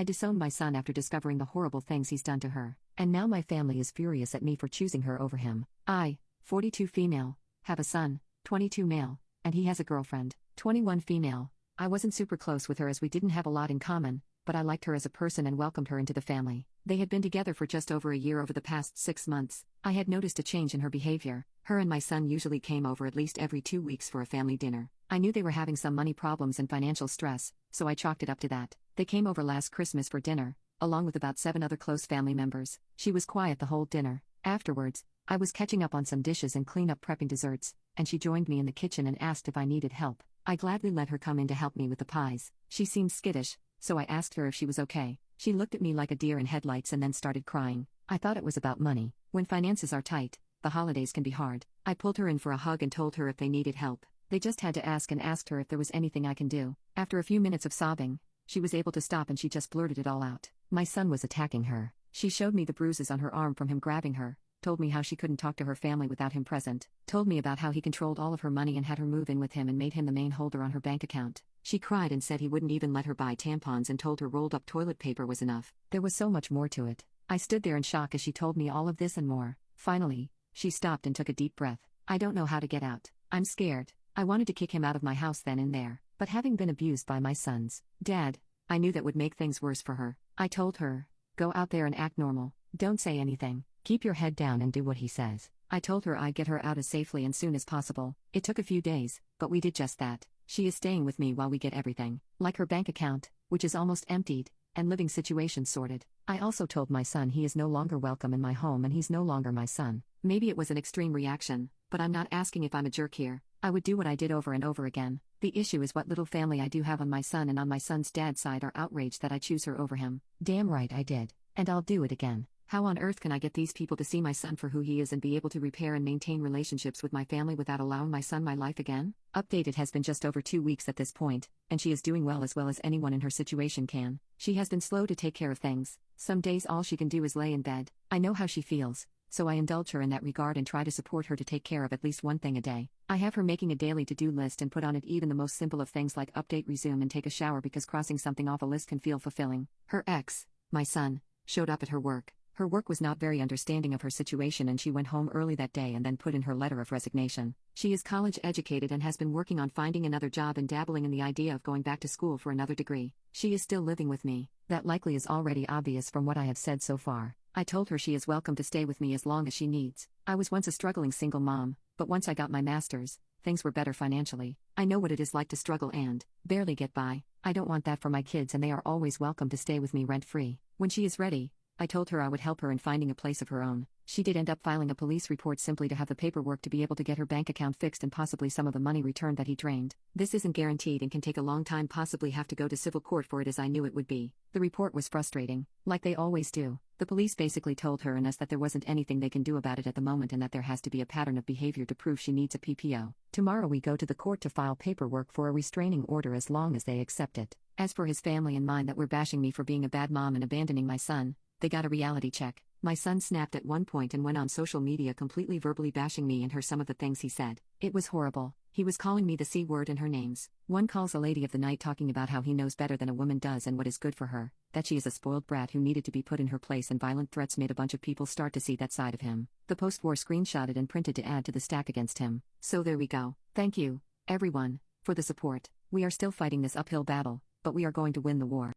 I disowned my son after discovering the horrible things he's done to her, and now my family is furious at me for choosing her over him. I, 42 female, have a son, 22 male, and he has a girlfriend, 21 female. I wasn't super close with her as we didn't have a lot in common, but I liked her as a person and welcomed her into the family. They had been together for just over a year over the past 6 months. I had noticed a change in her behavior. Her and my son usually came over at least every 2 weeks for a family dinner. I knew they were having some money problems and financial stress, so I chalked it up to that. They came over last Christmas for dinner, along with about 7 other close family members. She was quiet the whole dinner. Afterwards, I was catching up on some dishes and clean up prepping desserts, and she joined me in the kitchen and asked if I needed help. I gladly let her come in to help me with the pies. She seemed skittish, so I asked her if she was okay. She looked at me like a deer in headlights and then started crying. I thought it was about money. When finances are tight, the holidays can be hard. I pulled her in for a hug and told her if they needed help. They just had to ask and asked her if there was anything I can do. After a few minutes of sobbing, she was able to stop and she just blurted it all out. My son was attacking her. She showed me the bruises on her arm from him grabbing her, told me how she couldn't talk to her family without him present, told me about how he controlled all of her money and had her move in with him and made him the main holder on her bank account. She cried and said he wouldn't even let her buy tampons and told her rolled up toilet paper was enough. There was so much more to it. I stood there in shock as she told me all of this and more. Finally, she stopped and took a deep breath. I don't know how to get out. I'm scared. I wanted to kick him out of my house then and there, but having been abused by my son's dad, I knew that would make things worse for her. I told her, go out there and act normal. Don't say anything. Keep your head down and do what he says. I told her I'd get her out as safely and soon as possible. It took a few days, but we did just that. She is staying with me while we get everything, like her bank account, which is almost emptied, and living situation sorted. I also told my son he is no longer welcome in my home and he's no longer my son. Maybe it was an extreme reaction, but I'm not asking if I'm a jerk here. I would do what I did over and over again. The issue is what little family I do have on my son and on my son's dad's side are outraged that I choose her over him. Damn right I did. And I'll do it again. How on earth can I get these people to see my son for who he is and be able to repair and maintain relationships with my family without allowing my son my life again? Update: it has been just over 2 weeks at this point, and she is doing well as anyone in her situation can. She has been slow to take care of things. Some days all she can do is lay in bed. I know how she feels, so I indulge her in that regard and try to support her to take care of at least one thing a day. I have her making a daily to-do list and put on it even the most simple of things like update, resume, and take a shower because crossing something off a list can feel fulfilling. Her ex, my son, showed up at her work. Her work was not very understanding of her situation and she went home early that day and then put in her letter of resignation. She is college educated and has been working on finding another job and dabbling in the idea of going back to school for another degree. She is still living with me. That likely is already obvious from what I have said so far. I told her she is welcome to stay with me as long as she needs. I was once a struggling single mom, but once I got my master's, things were better financially. I know what it is like to struggle and barely get by. I don't want that for my kids and they are always welcome to stay with me rent-free. When she is ready, I told her I would help her in finding a place of her own. She did end up filing a police report simply to have the paperwork to be able to get her bank account fixed and possibly some of the money returned that he drained. This isn't guaranteed and can take a long time, possibly have to go to civil court for it, as I knew it would be. The report was frustrating, like they always do. The police basically told her and us that there wasn't anything they can do about it at the moment and that there has to be a pattern of behavior to prove she needs a PPO. Tomorrow we go to the court to file paperwork for a restraining order as long as they accept it. As for his family and mine that were bashing me for being a bad mom and abandoning my son, they got a reality check. My son snapped at one point and went on social media completely verbally bashing me and her. Some of the things he said, it was horrible. He was calling me the C word and her names. One calls a lady of the night, talking about how he knows better than a woman does and what is good for her, that she is a spoiled brat who needed to be put in her place, and violent threats made a bunch of people start to see that side of him. The post were screenshotted and printed to add to the stack against him. So there we go. Thank you, everyone, for the support. We are still fighting this uphill battle, but we are going to win the war.